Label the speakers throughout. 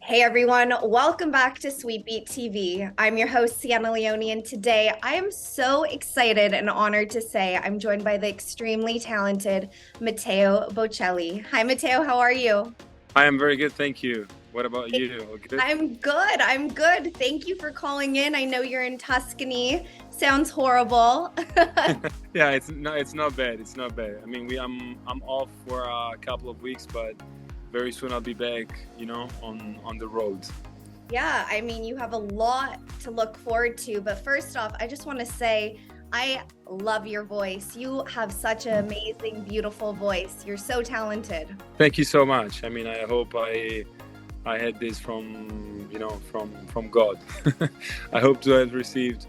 Speaker 1: Hey everyone, welcome back to Sweet Beat TV. I'm your host, Sienna Leone, and today I am so excited and honored to say I'm joined by the extremely talented Matteo Bocelli. Hi, Matteo, how are you?
Speaker 2: I am very good, thank you. What about you? All good?
Speaker 1: I'm good. I'm good. Thank you for calling in. I know you're in Tuscany. Sounds horrible.
Speaker 2: Yeah, it's not bad. It's not bad. I mean, I'm off for a couple of weeks, but very soon I'll be back, on the road.
Speaker 1: Yeah, I mean, you have a lot to look forward to. But first off, I just want to say I love your voice. You have such an amazing, beautiful voice. You're so talented.
Speaker 2: Thank you so much. I mean, I hope I had this from God. I hope to have received,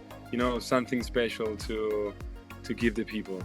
Speaker 2: something special to give the people.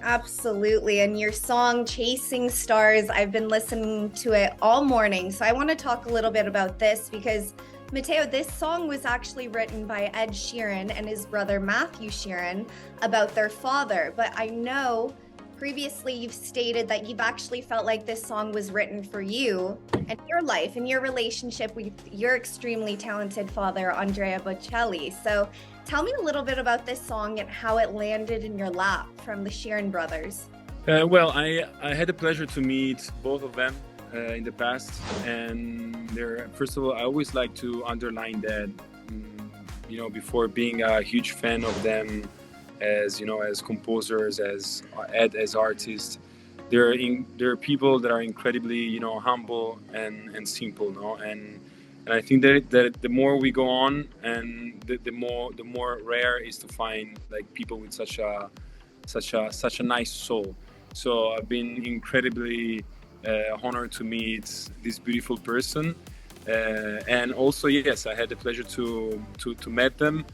Speaker 1: Absolutely. And your song, Chasing Stars, I've been listening to it all morning. So I want to talk a little bit about this because, Matteo, this song was actually written by Ed Sheeran and his brother Matthew Sheeran about their father. But I know previously you've stated that you've actually felt like this song was written for you and your life and your relationship with your extremely talented father, Andrea Bocelli. So tell me a little bit about this song and how it landed in your lap from the Sheeran brothers.
Speaker 2: Well, I had the pleasure to meet both of them in the past, and first of all, I always like to underline that, before being a huge fan of them as composers, as artists, they're people that are incredibly humble and simple, no, and I think that the more we go on, and the more rare is to find like people with such a nice soul. So I've been incredibly honored to meet this beautiful person, and also yes, I had the pleasure to meet them.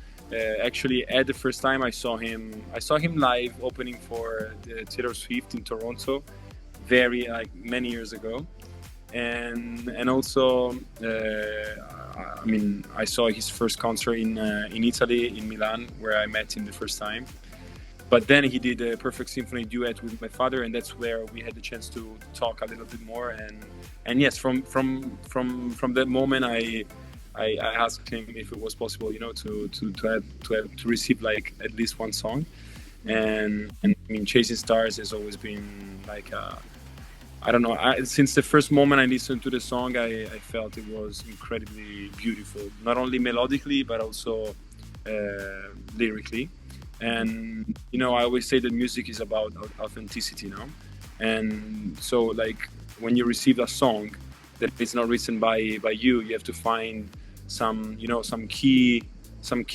Speaker 2: Actually, at the first time I saw him live opening for the Taylor Swift in Toronto, very like many years ago, and also I mean I saw his first concert in Italy, in Milan, where I met him the first time. But then he did a Perfect Symphony duet with my father, and that's where we had the chance to talk a little bit more. And yes, from that moment, I asked him if it was possible, to receive like at least one song. And I mean, Chasing Stars has always been like I don't know. Since the first moment I listened to the song, I felt it was incredibly beautiful, not only melodically but also lyrically. And I always say that music is about authenticity, now. And so, like, when you receive a song that is not written by you, you have to find some key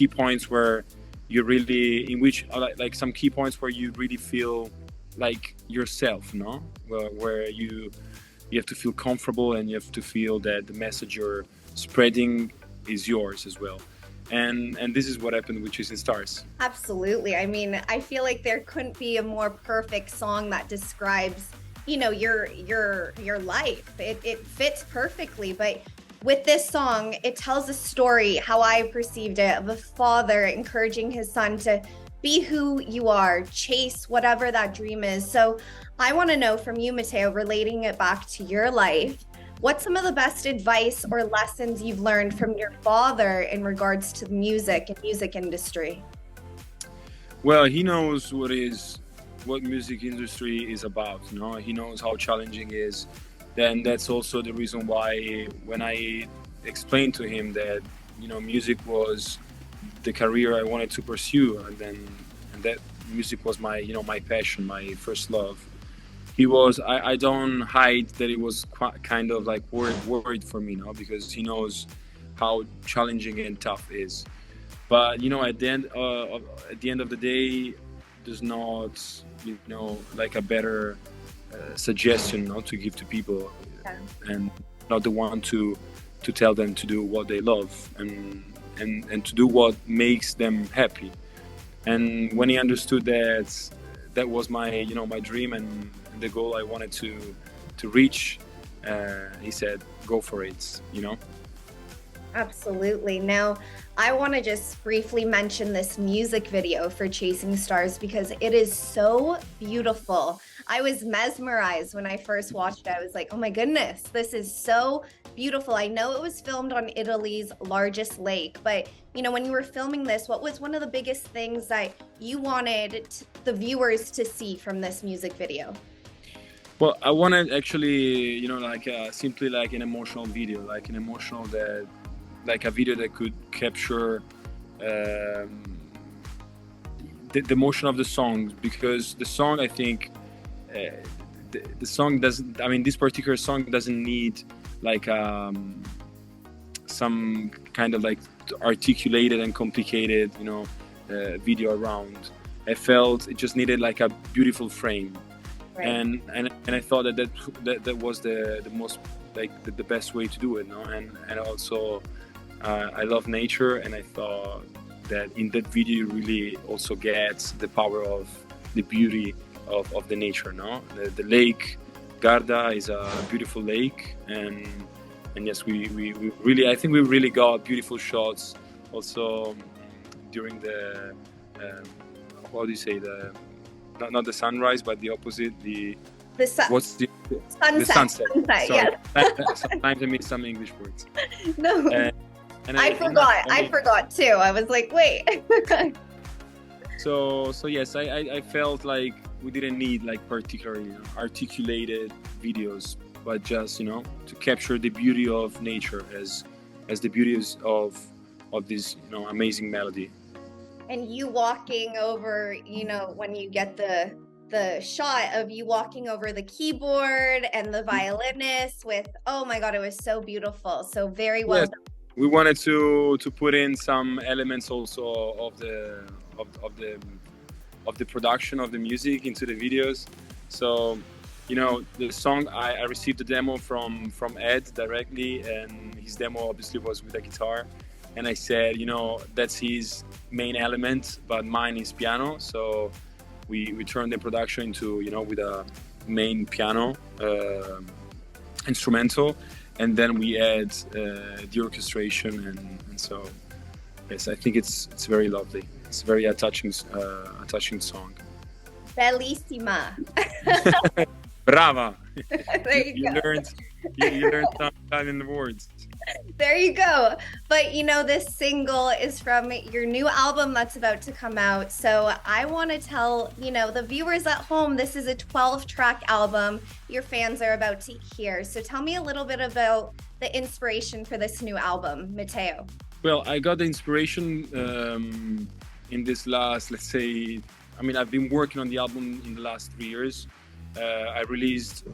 Speaker 2: points where you really in which like some key points where you really feel like yourself, no, where you have to feel comfortable, and you have to feel that the message you're spreading is yours as well. And this is what happened with Chasing Stars.
Speaker 1: Absolutely. I mean, I feel like there couldn't be a more perfect song that describes, your life. It fits perfectly. But with this song, it tells a story, how I perceived it, of a father encouraging his son to be who you are, chase whatever that dream is. So I want to know from you, Matteo, relating it back to your life, what's some of the best advice or lessons you've learned from your father in regards to music and music industry?
Speaker 2: Well, he knows what music industry is about. He knows how challenging it is. Then that's also the reason why when I explained to him that music was the career I wanted to pursue, and that music was my passion, my first love. He was. I don't hide that he was kind of like worried for me now, because he knows how challenging and tough it is. But at the end of the day, there's not like a better suggestion not to give to people,
Speaker 1: Yeah.
Speaker 2: and not the one to tell them to do what they love, and to do what makes them happy. And when he understood that that was my dream, and the goal I wanted to reach, he said, "Go for it."
Speaker 1: Absolutely. Now, I want to just briefly mention this music video for Chasing Stars because it is so beautiful. I was mesmerized when I first watched it. I was like, oh my goodness, this is so beautiful. I know it was filmed on Italy's largest lake, but when you were filming this, what was one of the biggest things that you wanted the viewers to see from this music video?
Speaker 2: Well, I wanted actually, simply like an emotional video, like an emotional that, like a video that could capture the emotion of the song, because the song, I think, the song doesn't. I mean, this particular song doesn't need like some kind of like articulated and complicated, video around. I felt it just needed like a beautiful frame. Right. And I thought that was the most like the best way to do it, no? And also I love nature, and I thought that in that video you really also gets the power of the beauty of the nature, no? The lake Garda is a beautiful lake, and yes, we really, I think we really got beautiful shots also during the how do you say, the not the sunrise, but the opposite, the
Speaker 1: sun.
Speaker 2: What's the
Speaker 1: sunset?
Speaker 2: The sunset.
Speaker 1: Sunset,
Speaker 2: sorry.
Speaker 1: yes.
Speaker 2: Sometimes I miss some English words.
Speaker 1: No, and I forgot. I forgot too. I was like, wait.
Speaker 2: So yes, I felt like we didn't need like particularly articulated videos, but just to capture the beauty of nature as the beauties of this amazing melody.
Speaker 1: And you walking over, when you get the shot of you walking over the keyboard and the violinist with, oh my God, it was so beautiful. So very well done.
Speaker 2: We wanted to put in some elements also of the production of the music into the videos. So the song, I received the demo from Ed directly, and his demo obviously was with a guitar, and I said that's his main element, but mine is piano. So we turned the production into with a main piano instrumental, and then we add the orchestration, and so yes, I think it's very lovely. It's very a touching song.
Speaker 1: Bellissima.
Speaker 2: Brava.
Speaker 1: There you go.
Speaker 2: You learned some Italian words.
Speaker 1: There you go. But this single is from your new album that's about to come out. So I want to tell, the viewers at home, this is a 12-track album your fans are about to hear. So tell me a little bit about the inspiration for this new album, Matteo.
Speaker 2: Well, I got the inspiration in this last, let's say, I've been working on the album in the last 3 years. I released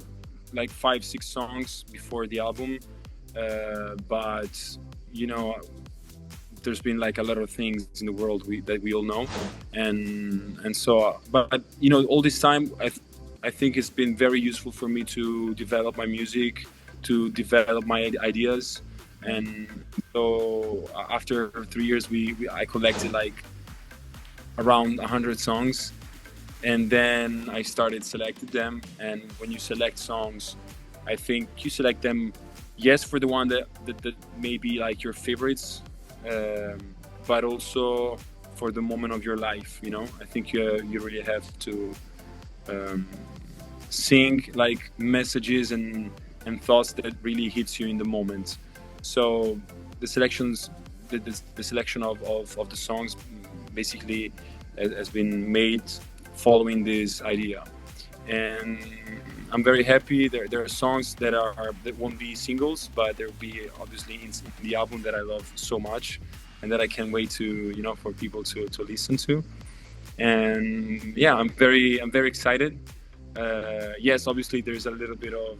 Speaker 2: like 5-6 songs before the album. But there's been like a lot of things in the world that we all know, and so but all this time I think it's been very useful for me to develop my music, to develop my ideas, and so after 3 years I collected like around 100 songs, and then I started selecting them. And when you select songs, I think you select them, yes, for the one that may be like your favorites, but also for the moment of your life. I think you really have to sing like messages and thoughts that really hits you in the moment. So the selections, the selection of the songs basically has been made following this idea, and I'm very happy. There are songs that won't be singles, but there will be obviously in the album that I love so much, and that I can't wait to for people to listen to. And yeah, I'm very excited. Yes, obviously there's a little bit of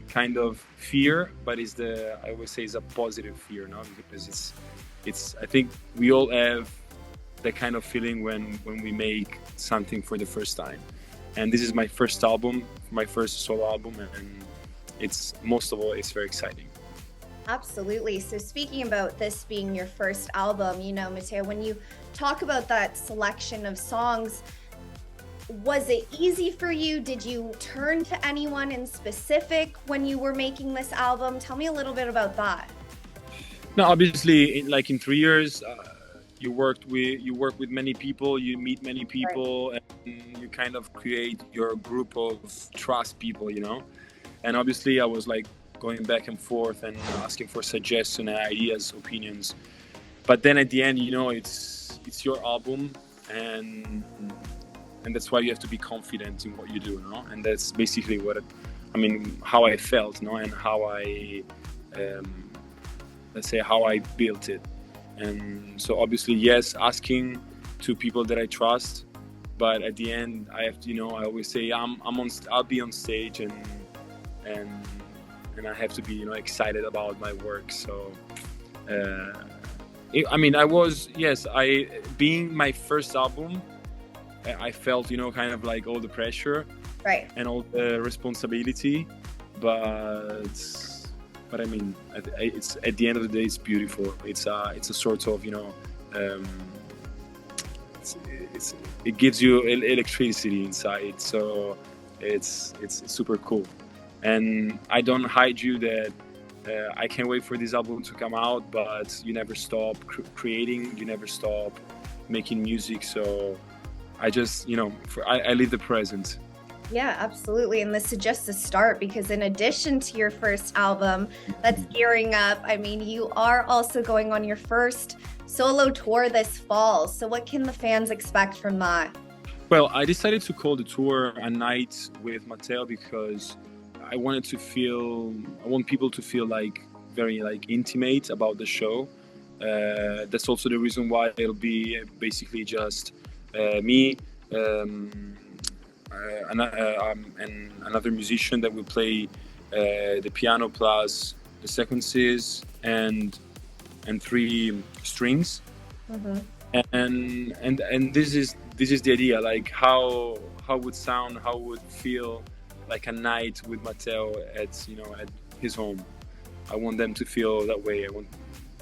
Speaker 2: kind of fear, but I always say it's a positive fear, no? Because it's I think we all have that kind of feeling when we make something for the first time. And this is my first album, my first solo album, and it's most of all, it's very exciting.
Speaker 1: Absolutely. So speaking about this being your first album, Matteo, when you talk about that selection of songs, was it easy for you? Did you turn to anyone in specific when you were making this album? Tell me a little bit about that.
Speaker 2: No, obviously, in 3 years, you work with many people, you meet many people, right, and you kind of create your group of trust people, And obviously I was like going back and forth and asking for suggestions, ideas, opinions. But then at the end, it's your album, and that's why you have to be confident in what you do, no? And that's basically how I felt, no? And how I, let's say, how I built it. And so obviously, yes, asking to people that I trust, but at the end, I have to, I always say I'll be on stage, and I have to be, excited about my work. So, being my first album, I felt, kind of like all the pressure,
Speaker 1: right,
Speaker 2: and all the responsibility, but I mean, it's at the end of the day, it's beautiful. It's a sort of, it gives you electricity inside, so it's super cool. And I don't hide you that I can't wait for this album to come out, but you never stop creating, you never stop making music. So I just, I live the present.
Speaker 1: Yeah, absolutely. And this is just a start, because in addition to your first album that's gearing up, I mean, you are also going on your first solo tour this fall. So what can the fans expect from that?
Speaker 2: Well, I decided to call the tour A Night with Mateo because I want people to feel like very like intimate about the show. That's also the reason why it'll be basically just me, and another musician that will play the piano plus the sequences and 3 strings.
Speaker 1: Mm-hmm.
Speaker 2: And this is the idea, like how would feel like a night with Matteo at his home. I want them to feel that way.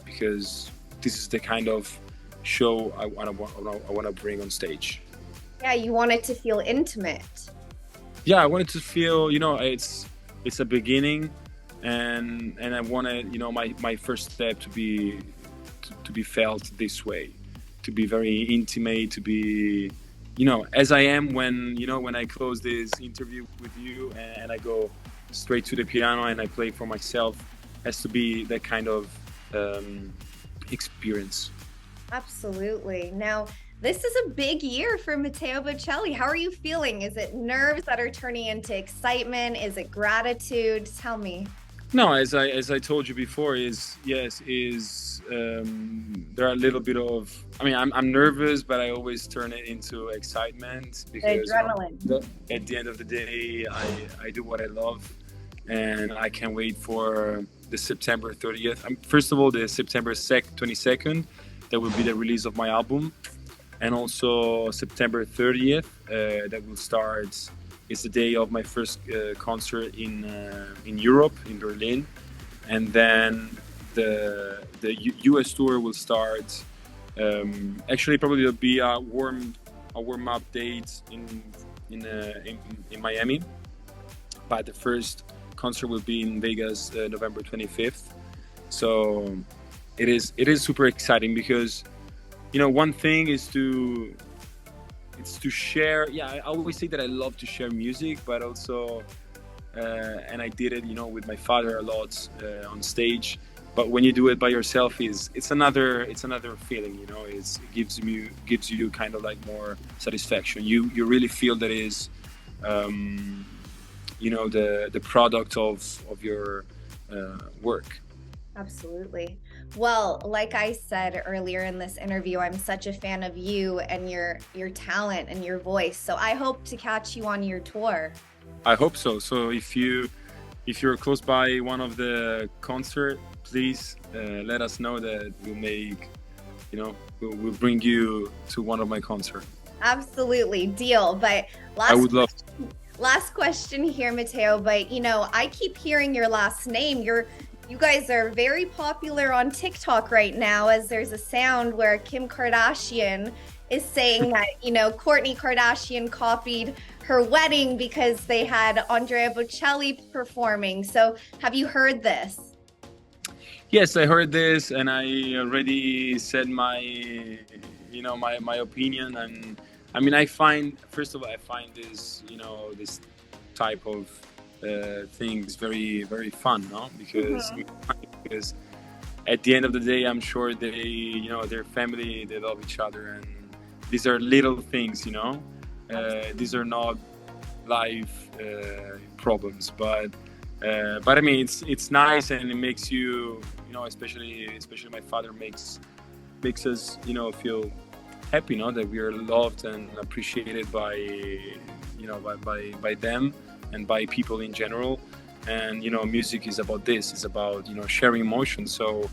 Speaker 2: Because this is the kind of show I want to bring on stage.
Speaker 1: Yeah, you want it to feel intimate.
Speaker 2: Yeah, I want it to feel, it's a beginning, and I wanted, my first step to be felt this way, to be very intimate, to be, as I am when I close this interview with you and I go straight to the piano and I play for myself. Has to be that kind of experience.
Speaker 1: Absolutely. Now, this is a big year for Matteo Bocelli. How are you feeling? Is it nerves that are turning into excitement? Is it gratitude? Tell me.
Speaker 2: No, as I told you before, there are a little bit of. I mean, I'm nervous, but I always turn it into excitement because
Speaker 1: adrenaline.
Speaker 2: At the end of the day, I do what I love, and I can't wait for the September 30th. First of all, the September 22nd, that will be the release of my album, and also September 30th, that will start. It's the day of my first concert in Europe, in Berlin, and then the US tour will start. Actually, probably there'll be a warm up date in Miami, but the first concert will be in Vegas, November 25th. So it is super exciting because one thing is to share. Yeah, I always say that I love to share music, but also and I did it with my father a lot on stage. But when you do it by yourself, it's another feeling. It gives you kind of like more satisfaction. You really feel that is the product of your work.
Speaker 1: Absolutely. Well, like I said earlier in this interview, I'm such a fan of you and your talent and your voice. So I hope to catch you on your tour.
Speaker 2: I hope so. So if you're close by one of the concert, please let us know that we'll bring you to one of my concerts.
Speaker 1: Absolutely, deal. But
Speaker 2: I would love to.
Speaker 1: Last question here, Matteo. But I keep hearing your last name. You guys are very popular on TikTok right now, as there's a sound where Kim Kardashian is saying that, Kourtney Kardashian copied her wedding because they had Andrea Bocelli performing. So have you heard this?
Speaker 2: Yes, I heard this, and I already said my opinion. And I mean, first of all, I find this, this type of thing is very, very fun, no? Because
Speaker 1: Mhm.
Speaker 2: because at the end of the day, I'm sure they, their family, they love each other, and these are little things, these are not life problems, but I mean, it's nice, and it makes you, especially my father makes us, feel happy, that we are loved and appreciated by, by them and by people in general. And music is about this. It's about sharing emotions. So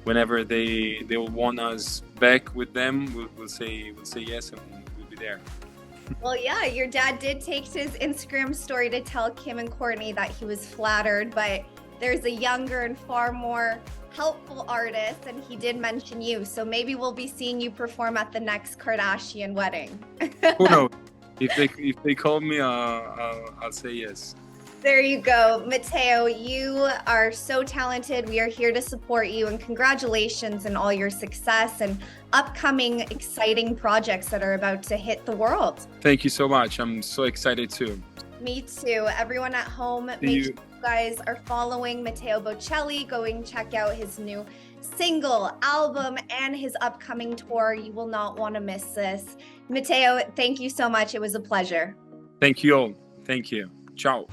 Speaker 2: whenever they will want us back with them, we'll say yes, and we'll be there.
Speaker 1: Well, yeah, your dad did take to his Instagram story to tell Kim and Courtney that he was flattered, but there's a younger and far more helpful artist, and he did mention you. So maybe we'll be seeing you perform at the next Kardashian wedding.
Speaker 2: Who knows? If they call me, I'll say yes.
Speaker 1: There you go. Matteo, you are so talented. We are here to support you, and congratulations on all your success and upcoming exciting projects that are about to hit the world.
Speaker 2: Thank you so much. I'm so excited too.
Speaker 1: Me too. Everyone at home, make sure you guys are following Matteo Bocelli. Going check out his new single, album, and his upcoming tour. You will not want to miss this. Matteo, thank you so much. It was a pleasure.
Speaker 2: Thank you all. Thank you. Ciao.